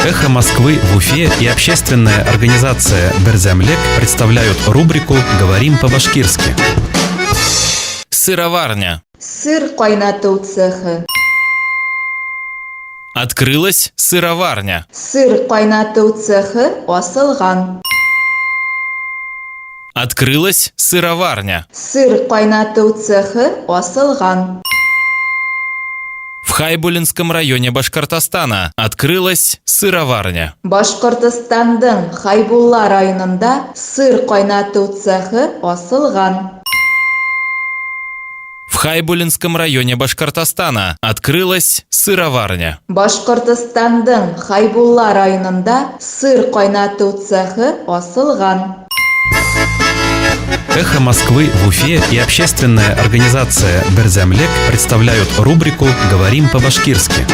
Эхо Москвы в Уфе и общественная организация Берзямлек представляют рубрику «Говорим по-башкирски». Сыроварня. Сыр кайнату цехы. Открылась сыроварня. Сыр кайнату цехы асылган. Открылась сыроварня. Сыр кайнату цехы асылган. В Хайбулинском районе Башкортостана открылась сыроварня. Башкортостандың Хайбулла районында сыр кайнату цехы асылган. В Хайбулинском районе Башкортостана открылась сыроварня. Башкортостандың Хайбулла районында сыр кайнату цехы асылган. Эхо Москвы в Уфе и общественная организация Берзямлек представляют рубрику «Говорим по-башкирски».